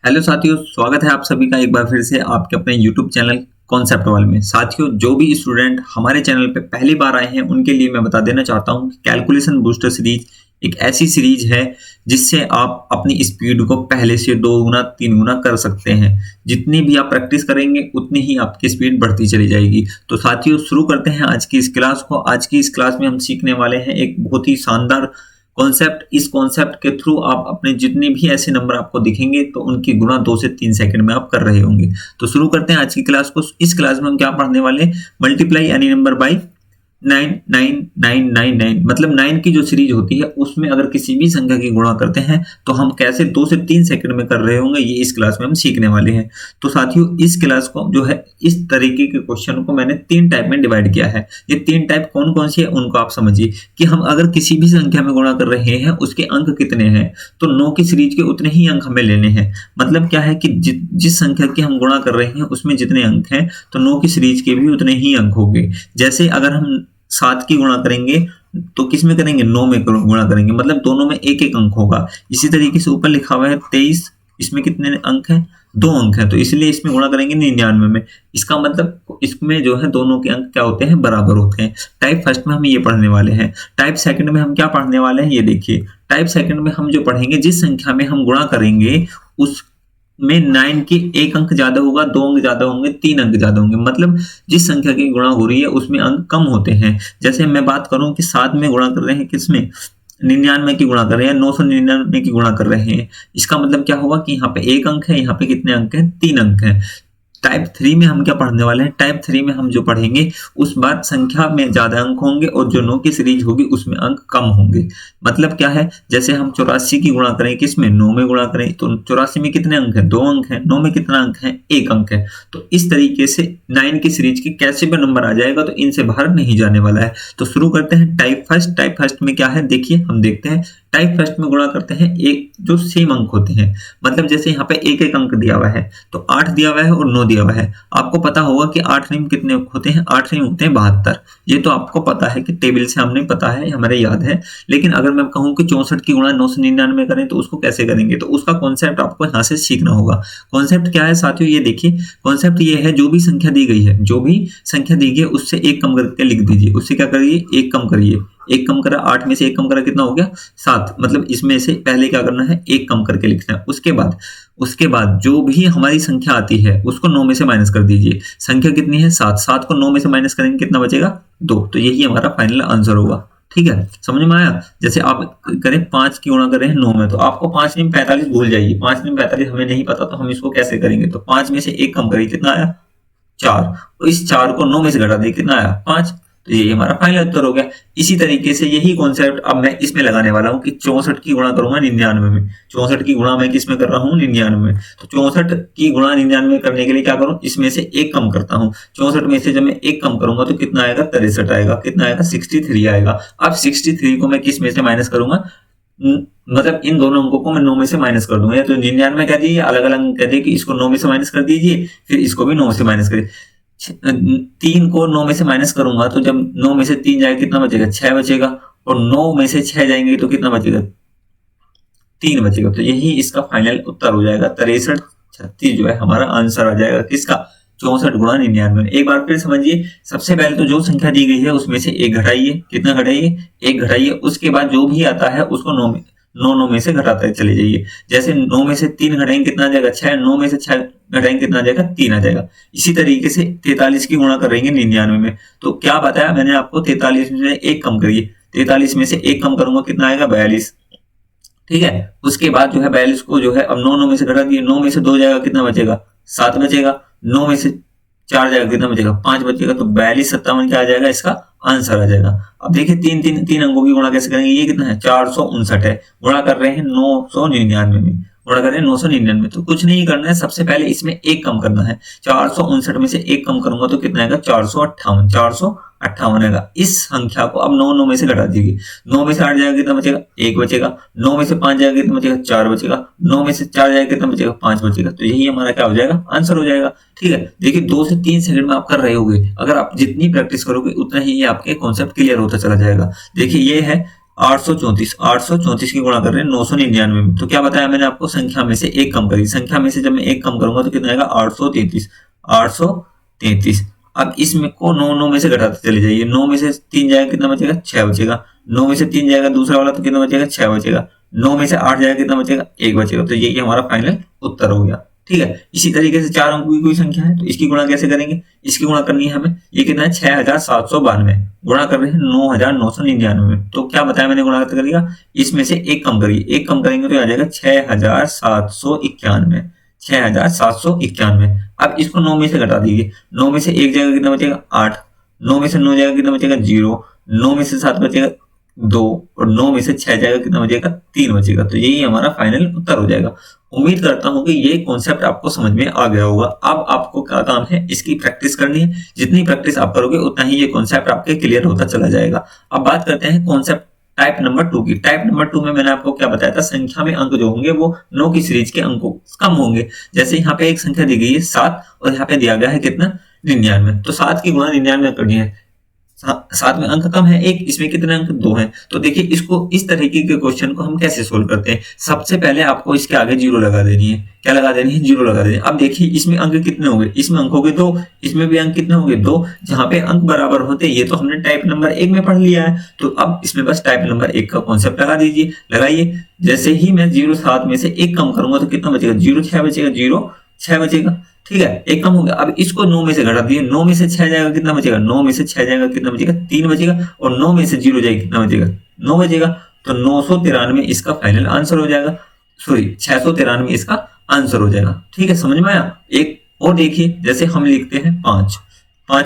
Hello साथियों, स्वागत है आप सभी का एक बार फिर से आपके अपने YouTube चैनल कॉन्सेप्ट वर्ल्ड में। साथियों, जो भी स्टूडेंट हमारे चैनल पे पहली बार आए हैं उनके लिए मैं बता देना चाहता हूँ कि कैलकुलेशन बूस्टर सीरीज एक ऐसी सीरीज है जिससे आप अपनी स्पीड को पहले से 2 गुना 3 गुना कर सकते हैं। जितनी भी आप प्रैक्टिस करेंगे उतनी ही आपकी स्पीड बढ़ती चली जाएगी। तो साथियों, शुरू करते हैं आज की इस क्लास को। आज की इस क्लास में हम सीखने वाले हैं एक बहुत ही शानदार कॉन्सेप्ट। इस कॉन्सेप्ट के थ्रू आप अपने जितने भी ऐसे नंबर आपको दिखेंगे तो उनकी गुणा 2 से 3 सेकंड में आप कर रहे होंगे। तो शुरू करते हैं आज की क्लास को। इस क्लास में हम क्या पढ़ने वाले हैं? मल्टीप्लाई एनी नंबर बाई 99999, मतलब 9 की जो सीरीज होती है उसमें अगर किसी भी संख्या की गुणा करते हैं तो हम कैसे 2 से 3 सेकंड में कर रहे होंगे, ये इस क्लास में हम सीखने वाले हैं। तो साथियों, इस क्लास को जो है इस तरीके के क्वेश्चन को मैंने 3 टाइप में डिवाइड किया है। ये 3 टाइप कौन कौन सी है उनको आप समझिए कि हम अगर किसी भी संख्या में गुणा कर रहे हैं उसके अंक कितने हैं, तो 9 की सीरीज के उतने ही अंक हमें लेने हैं। मतलब क्या है कि जिस संख्या की हम गुणा कर रहे हैं उसमें जितने अंक हैं तो 9 की सीरीज के भी उतने ही अंक होंगे। जैसे अगर हम 7 की गुणा करेंगे तो किस में करेंगे? 9 में गुणा करेंगे, मतलब दोनों में एक एक अंक होगा। इसी तरीके से ऊपर लिखा हुआ है 23, इसमें कितने अंक हैं? 2 अंक हैं, तो इसलिए इसमें गुणा करेंगे 99 में। इसका मतलब इसमें जो है दोनों के अंक क्या होते हैं? बराबर होते हैं। टाइप फर्स्ट में हम ये पढ़ने वाले हैं। टाइप सेकंड में हम क्या पढ़ने वाले हैं, ये देखिए। टाइप सेकंड में हम जो पढ़ेंगे, जिस संख्या में हम गुणा करेंगे उस में 9 के एक अंक ज्यादा होगा, 2 अंक ज्यादा होंगे, 3 अंक ज्यादा होंगे। मतलब जिस संख्या की गुणा हो रही है उसमें अंक कम होते हैं। जैसे मैं बात करूं कि 7 में गुणा कर रहे हैं, किसमें? 99 की गुणा कर रहे हैं, 999 की गुणा कर रहे हैं। इसका मतलब क्या होगा कि यहाँ पे एक अंक है, यहाँ पे कितने अंक हैं? 3 अंक हैं। टाइप 3 में हम क्या पढ़ने वाले हैं? टाइप 3 में हम जो पढ़ेंगे उस बार संख्या में ज्यादा अंक होंगे और जो 9 की सीरीज होगी उसमें अंक कम होंगे। मतलब क्या है? जैसे हम 84 की गुणा करें, किसमें? 9 में गुणा करें, तो 84 में कितने अंक हैं? 2 अंक हैं। 9 में कितना अंक है? 1 अंक है। तो इस तरीके से 9 की सीरीज की कैसे भी नंबर आ जाएगा, तो इनसे बाहर नहीं जाने वाला है। तो शुरू करते हैं टाइप फर्स्ट। टाइप फर्स्ट में क्या है देखिए, हम देखते हैं। टाइप फर्स्ट में गुणा करते हैं एक जो सेम अंक होते हैं। मतलब जैसे यहाँ पे एक एक अंक दिया हुआ है, तो 8 दिया हुआ है और 9 दिया हुआ है। आपको पता होगा कि 8 में कितने होते हैं? 8 में होते हैं 72। ये तो आपको पता है कि टेबल से हमने पता है, हमारे याद है। लेकिन अगर मैं कहूँ कि 64 की गुणा 999 करें तो उसको कैसे करेंगे, तो उसका कॉन्सेप्ट आपको यहाँ से सीखना होगा। कॉन्सेप्ट क्या है साथियों? ये देखिए, कॉन्सेप्ट ये है, जो भी संख्या दी गई है, जो भी संख्या दी गई है उससे एक कम करके लिख दीजिए। उससे क्या करिए? एक कम करिए। एक कम करा, 8 में से एक कम करा, कितना हो गया? 7। मतलब इसमें से पहले क्या करना है? एक कम करके लिखना है। उसके बाद जो भी हमारी संख्या आती है उसको 9 में से माइनस कर दीजिए। संख्या कितनी है? 7। 7 को 9 में से माइनस करेंगे, कितना बचेगा? 2। तो यही हमारा फाइनल आंसर होगा। ठीक है, समझ में आया? जैसे आप करें 5 की गुणा कर रहे हैं 9 में, तो आपको 5 में 45 भूल जाइए। 5 में 45 हमें नहीं पता, तो हम इसको कैसे करेंगे? तो 5 में से एक कम करिए, कितना आया? 4। तो इस 4 को 9 में से घटा दिए, कितना आया? 5। तो ये हमारा फाइनल उत्तर हो गया। इसी तरीके से यही कॉन्सेप्ट अब मैं इसमें लगाने वाला हूँ कि 64 की गुणा करूंगा 99 में। 64 की गुणा मैं किस में कर रहा हूँ? 99 में। तो 64 की गुणा 99 करने के लिए क्या करूं? इसमें से एक कम करता हूँ। 64 में से जब मैं एक कम करूंगा तो कितना आएगा? 63 आएगा। कितना आएगा? 63 आएगा। अब 63 को मैं किस में से माइनस करूंगा? मतलब इन दोनों अंकों को मैं 9 में से माइनस कर दूंगा। या तो 99 कह दीजिए, अलग अलग कह दीजिए कि इसको 9 में से माइनस कर दीजिए, फिर इसको भी 9 से माइनस करिए। 3 को 9 में से माइनस करूंगा तो जब 9 में से 3 जाएगा कितना बचेगा? 6 बचेगा। और 9 में से 6 जाएंगे तो कितना बचेगा? 3 बचेगा। तो यही इसका फाइनल उत्तर हो जाएगा। 63 36 जो है हमारा आंसर आ जाएगा किसका? 64 गुणा 99। एक बार फिर समझिए। सबसे पहले तो जो संख्या दी गई है उसमें से एक घटाइए। कितना घटाइए? एक घटाइए। उसके बाद जो भी आता है उसको 9 में से घटाते चले जाइए। जैसे 9 में से 3 घटाएंगे, कितना आ जाएगा? 6। 9 में से 6 घटाएंगे, कितना आ जाएगा? 3 आ जाएगा। इसी तरीके से 43 की गुणा करेंगे 99 में, तो क्या बताया मैंने आपको? 43 में से एक कम करिए। 43 में से एक कम करूंगा, कितना आएगा? 42। ठीक है। उसके बाद जो है 42 को जो है अब 9 में से घटा दिए। 9 में से 2 जाएगा, कितना बचेगा? 7 बचेगा। 9 में से 4 जाएगा, कितना बचेगा? 5 बचेगा। तो 42 57 क्या आ जाएगा? इसका आंसर आ जाएगा। अब देखिए तीन अंकों की गुणा कैसे करेंगे? ये कितना है? 459 है। गुणा कर रहे हैं 999 में। गुणा कर रहे हैं 999। तो कुछ नहीं करना है, सबसे पहले इसमें एक कम करना है। 459 में से एक कम करूंगा तो कितना आएगा? 458। 458 आएगा। इस संख्या को अब 9 में से घटा दीजिए। 9 में से 8 जाएगा, कितना बचेगा? 1 बचेगा। 9 में से 5 जाएगा, कितना बचेगा? 4 बचेगा। 9 में से 4 जाएगा, कितना बचेगा? 5 बचेगा। तो यही हमारा क्या हो जाएगा? आंसर हो जाएगा। ठीक है, देखिए 2 से 3 सेकंड में आप कर रहे होगे। अगर आप जितनी प्रैक्टिस करोगे उतना ही आपके कॉन्सेप्ट क्लियर होता चला जाएगा। देखिए ये है 834 की गुणा कर रहे हैं 999 में। तो क्या बताया मैंने आपको, संख्या में से एक कम करिए। संख्या में से जब मैं एक कम करूंगा तो कितना आएगा, 833। अब इसमें को 9 में से घटाते चले जाइए। 9 में से 3 जाएगा कितना बचेगा, 6 बचेगा। 9 में से 3 जाएगा दूसरा वाला तो कितना बचेगा, 6 बचेगा। 9 में से 8 जाएगा कितना बचेगा, 1 बचेगा। तो यही हमारा फाइनल उत्तर हो गया। ठीक है, इसी तरीके से 4 अंकों की कोई संख्या है तो इसकी गुणा कैसे करेंगे, इसकी गुणा करनी है हमें। ये कितना है, 6792 गुणा कर रहे हैं 9999 में। तो क्या बताया मैंने, गुणा कैसे करिएगा, इसमें से एक कम करिए। एक कम करेंगे तो आ जाएगा 6791। 6791। अब इसको 9 में से घटा दीजिए। 9 में से 1 जाएगा कितना बचेगा, 8। 9 में से 9 जाएगा कितना बचेगा, 0। 9 में से 7 बचेगा 2 और 9 में से 6 जाएगा कितना बचेगा, 3 बचेगा। तो यही हमारा फाइनल उत्तर हो जाएगा। उम्मीद करता हूं कि ये कॉन्सेप्ट आपको समझ में आ गया होगा। अब आपको क्या काम है, इसकी प्रैक्टिस करनी है। जितनी प्रैक्टिस आप करोगे उतना ही ये कॉन्सेप्ट आपके क्लियर होता चला जाएगा। अब बात करते हैं कॉन्सेप्ट टाइप नंबर 2 की। टाइप नंबर 2 में मैंने आपको क्या बताया था, संख्या में अंक जो होंगे वो 9 की सीरीज के अंकों कम होंगे। जैसे यहाँ पे एक संख्या दी गई है 7 और यहाँ पे दिया गया है कितना, 99। तो 7 की गुणा 99 करनी है। 7 में अंक कम है 1, इसमें कितने अंक, 2 हैं। तो देखिए इसको, इस तरीके के क्वेश्चन को हम कैसे सोल्व करते हैं। सबसे पहले आपको इसके आगे 0 लगा देनी है। क्या लगा देनी है, 0 लगा देनी है। अब देखिए इसमें अंक कितने होंगे, इसमें अंक होंगे 2, इसमें भी अंक कितने होंगे, 2। जहां पे अंक बराबर होते हैं ये तो हमने टाइप नंबर 1 में पढ़ लिया है। तो अब इसमें बस टाइप नंबर 1 का कॉन्सेप्ट लगा दीजिए, लगाइए। जैसे ही मैं 0,7 में से 1 कम करूंगा तो कितना बचेगा, 0,6 बचेगा, 0,6 बचेगा। ठीक है, एक कम हो गया। अब इसको 9 में से घटा दिए। 9 में से 6 जाएगा कितना बचेगा, 9 में से 6 जाएगा कितना बचेगा, 3 बचेगा। और 9 में से 0 जाएगा कितना बचेगा, 9 बचेगा। तो 993 इसका फाइनल आंसर हो जाएगा। सॉरी, 693 इसका आंसर हो जाएगा। ठीक है, समझ में आया। एक और देखिए, जैसे हम लिखते हैं 5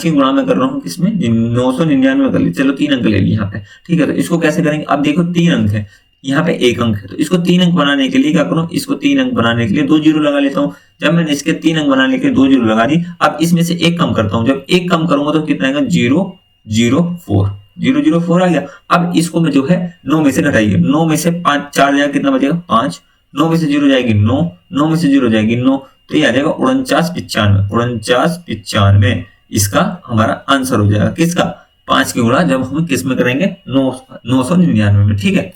की गुणा में कर रहा हूँ किसमें, 999 कर ली। चलो 3 अंक ले लिए यहाँ पे। ठीक है, तो इसको कैसे करेंगे। अब देखो 3 अंक है, यहाँ पे 1 अंक है। तो इसको 3 अंक बनाने के लिए क्या करूं, इसको 3 अंक बनाने के लिए 2 जीरो लगा लेता हूं। जब मैंने इसके 3 अंक बनाने के लिए 2 जीरो लगा दी, अब इसमें से 1 कम करता हूं। जब 1 कम करूंगा तो कितना आएगा, 004 आ गया। अब इसको मैं जो है 9 में से घटाइए। 9 में से 4 जाएगा कितना बचेगा, 5। 9 में से 0 जाएगी 9, 9 में से 0 जाएगी 9। तो ये आ जाएगा 4995 इसका हमारा आंसर हो जाएगा। किसका, 5 की गुणा जब हम किस में करेंगे, 999 में। ठीक है,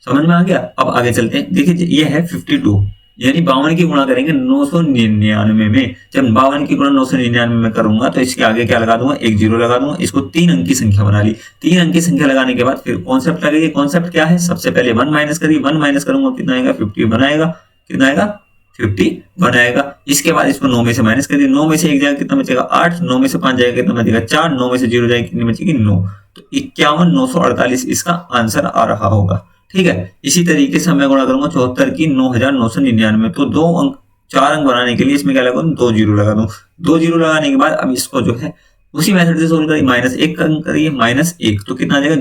समझ में आ गया। अब आगे चलते हैं। देखिए ये है 52, यानी 52 की गुणा करेंगे 999 में। जब 52 की गुणा 999 में करूंगा तो इसके आगे क्या लगा दूंगा, 1 जीरो लगा दूंगा। इसको 3 अंक की संख्या बना ली। 3 अंक की संख्या लगाने के बाद फिर कॉन्सेप्ट लगाइए। कॉन्सेप्ट क्या है, सबसे पहले 1 माइनस करिए। 1 माइनस करूंगा कितना आएगा, 50 बनाएगा। कितना आएगा, 50 बनाएगा। इसके बाद इसको 9 में से माइनस करिए। 9 में से 1 जाएगा कितना बचेगा, 8। 9 में से 5 जाएगा कितना बचेगा, 4। 9 में से 0 जाएगी कितनी बचेगी, 9। तो 51,948 इसका आंसर आ रहा होगा। ठीक है, इसी तरीके से मैं गुणा करूंगा 74 की 9,999। तो 2 अंक, 4 अंक बनाने के लिए इसमें क्या लगा दूं, 2 जीरो लगा दूं। 2 जीरो लगाने के बाद अब इसको जो है उसी मेथड से सोल्व करिए। -1 अंक करिए, -1 तो कितना आ जाएगा,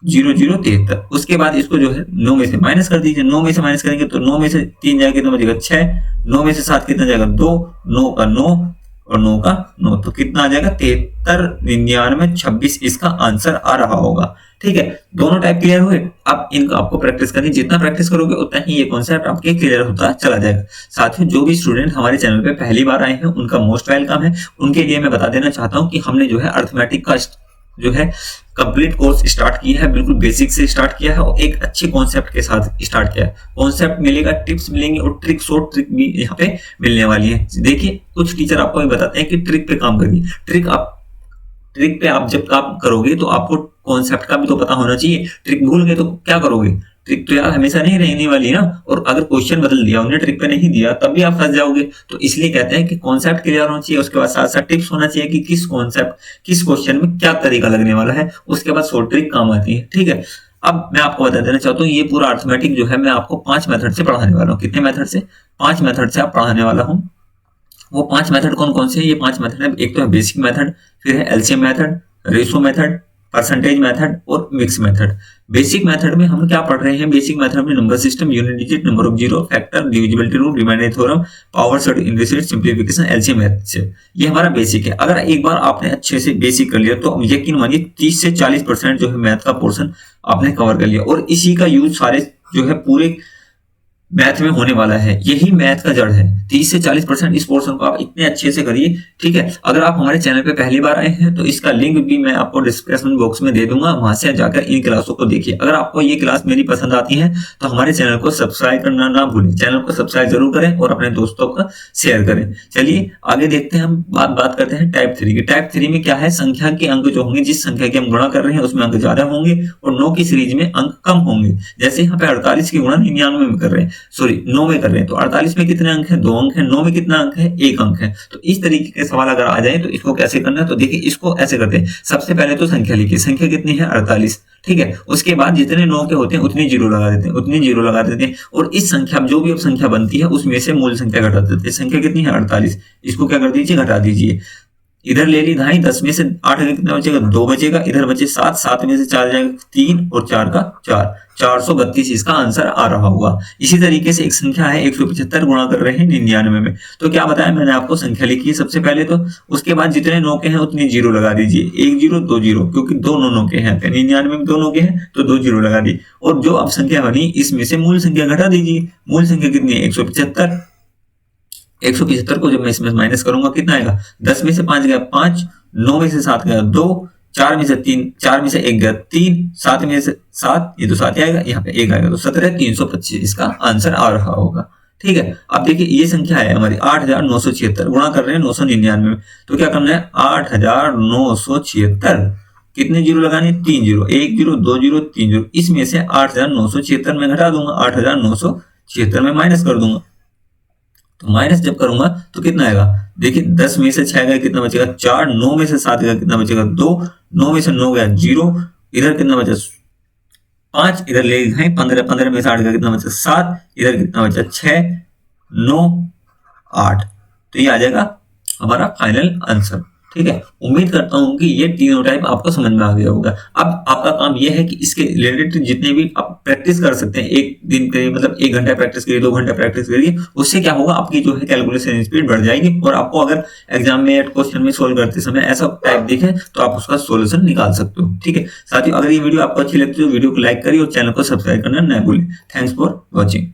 0,73। उसके बाद इसको जो है 9 में से माइनस कर दीजिए। 9 में से माइनस करेंगे तो 9 में से 3 जाएगा कितना बचेगा, 6। 9 में से 7 कितना जाएगा, 2। 9 का 9 और 9 का 9, तो कितना आ जाएगा, 73, 99, 26 इसका आंसर आ रहा होगा। ठीक है, दोनों टाइप क्लियर हुए। अब इनको आपको प्रैक्टिस करनी, जितना प्रैक्टिस करोगे उतना ही ये कॉन्सेप्ट आपके क्लियर होता चला जाएगा। साथियों, जो भी स्टूडेंट हमारे चैनल पे पहली बार आए हैं उनका मोस्ट वेलकम है। उनके लिए मैं बता देना चाहता हूं कि हमने जो है अर्थमेटिक का जो है कंप्लीट कोर्स स्टार्ट किया है, बिल्कुल बेसिक से स्टार्ट किया है और एक अच्छे कॉन्सेप्ट के साथ स्टार्ट किया है। कॉन्सेप्ट मिलेगा, टिप्स मिलेंगे और ट्रिक्स और ट्रिक भी यहाँ पे मिलने वाली है। देखिए कुछ टीचर आपको ये बताते हैं कि ट्रिक पे काम करिए। ट्रिक पे आप जब काम करोगे तो आपको कॉन्सेप्ट का भी तो पता होना चाहिए। ट्रिक भूल गए तो क्या करोगे, ट्रिक तो यार हमेशा नहीं रहने वाली ना। और अगर क्वेश्चन बदल दिया, उन्हें ट्रिक पे नहीं दिया, तब भी आप फंस जाओगे। तो इसलिए कहते हैं कि कॉन्सेप्ट क्लियर होना चाहिए, उसके बाद साथ साथ टिप्स होना चाहिए कि किस कॉन्सेप्ट, किस क्वेश्चन में क्या तरीका लगने वाला है। उसके बाद शॉर्ट ट्रिक काम आती है। ठीक है, अब मैं आपको बता देना चाहता हूँ ये पूरा अर्थमेटिक जो है मैं आपको 5 मेथड से पढ़ाने वाला हूँ। कितने मेथड से, 5 मेथड से आप पढ़ाने वाला हूँ। वो 5 मेथड कौन कौन से हैं, ये 5 मेथड है। एक तो है बेसिक मेथड, फिर है LCM method, ratio method, percentage method और मिक्स मेथड। बेसिक मेथड में हम क्या पढ़ रहे हैं, बेसिक मेथड में number system, unit digit, number of zero, factor, divisibility rule, remainder theorem, power set, indices, simplification, LCM method. ये हमारा बेसिक है। अगर एक बार आपने अच्छे से बेसिक कर लिया तो यकीन मानिए 30 से 40% जो है मैथ का पोर्शन आपने कवर कर लिया। और इसी का यूज सारे जो है पूरे मैथ में होने वाला है। यही मैथ का जड़ है। 30 से 40% इस पोर्शन को आप इतने अच्छे से करिए, ठीक है। अगर आप हमारे चैनल पे पहली बार आए हैं तो इसका लिंक भी मैं आपको डिस्क्रिप्शन बॉक्स में दे दूंगा, वहां से जाकर इन क्लासों को देखिए। अगर आपको ये क्लास मेरी पसंद आती है तो हमारे चैनल को सब्सक्राइब करना ना भूलें, चैनल को सब्सक्राइब जरूर करें और अपने दोस्तों को शेयर करें। चलिए आगे देखते हैं, हम बात करते हैं टाइप 3 की। टाइप 3 में क्या है, संख्या के अंक जो होंगे, जिस संख्या की हम गुणा कर रहे हैं उसमें अंक ज्यादा होंगे और 9 की सीरीज में अंक कम होंगे। जैसे यहाँ पे 48 की गुणा 99 में कर रहे हैं, सॉरी 9 में कर रहे हैं, तो 48 में कितने अंक है, 2 अंक है, 9 में कितना अंक है, 1 अंक है। तो इस तरीके के सवाल अगर आ जाए तो इसको कैसे करना है, तो देखिए इसको ऐसे करते हैं। सबसे पहले तो संख्या लिखिए, संख्या कितनी है, 48, ठीक है। उसके बाद जितने 9 के होते हैं उतनी जीरो लगा देते हैं, उतनी जीरो लगा देते हैं, और इस संख्या जो भी अब संख्या बनती है उसमें से मूल संख्या घटा देते हैं। संख्या कितनी है, 48, इसको क्या कर दीजिए, घटा दीजिए। इधर ले ली ढाई, 10 में से 8 कितना बचेगा, 2 बचेगा। इधर बचे 7, 7 में से 4 जाएगा 3 और 4 का 4, 432 इसका आंसर आ रहा होगा। इसी तरीके से एक संख्या है 175 गुणा कर रहे हैं 99 में। तो क्या बताया मैंने आपको, संख्या लिखी सबसे पहले तो, उसके बाद जितने 9 के हैं उतनी जीरो लगा दीजिए, 1 जीरो 2 जीरो, क्योंकि दोनों 9 के हैं, 99 में 2 9 के हैं तो 2 जीरो लगा दी। और जो अब संख्या बनी इसमें से मूल संख्या घटा दीजिए। मूल संख्या कितनी है, 175। 175 को जब मैं इसमें माइनस करूंगा कितना आएगा, 10 में से 5 गया 5, 9 में से 7 गया 2, 4 में से 3, 4 में से 1 गया 3, 7 में से 7, ये तो 7 ही आएगा, यहाँ पे 1 आएगा, तो 17 325 इसका आंसर आ रहा होगा, ठीक है। अब देखिए ये संख्या है हमारी 8976, गुणा कर रहे हैं 999 में, तो क्या करना है, 8976, कितने जीरो लगाने, 3 जीरो, 1 जीरो 2 जीरो 3 जीरो, इसमें से 8976 में घटा दूंगा, 8976 में माइनस कर दूंगा। तो माइनस जब करूंगा तो कितना आएगा, देखिए 10 में से 6 गया कितना बचेगा 4, 9 में से 7 गया कितना बचेगा 2, 9 में से 9 गया 0, इधर कितना बचा 5, इधर ले गए 15, 15 में से 8 गया कितना बचा 7, इधर कितना बचा 6, 9, 8। तो ये आ जाएगा हमारा फाइनल आंसर, ठीक है। उम्मीद करता हूं कि ये तीनों टाइप आपको समझ में आ गया होगा। अब आपका काम ये है कि इसके रिलेटेड जितने भी आप प्रैक्टिस कर सकते हैं, एक दिन करिए, मतलब 1 घंटा प्रैक्टिस करिए, 2 घंटा प्रैक्टिस करिए, उससे क्या होगा, आपकी जो है कैलकुलेशन स्पीड बढ़ जाएगी। और आपको अगर एग्जाम में क्वेश्चन में सोल्व करते समय ऐसा टाइप दिखे तो आप उसका सोल्यूशन निकाल सकते हो, ठीक है। साथियों अगर ये वीडियो आपको अच्छी लगती है तो वीडियो को लाइक करिए और चैनल को सब्सक्राइब करना ना भूलें। Thanks for watching.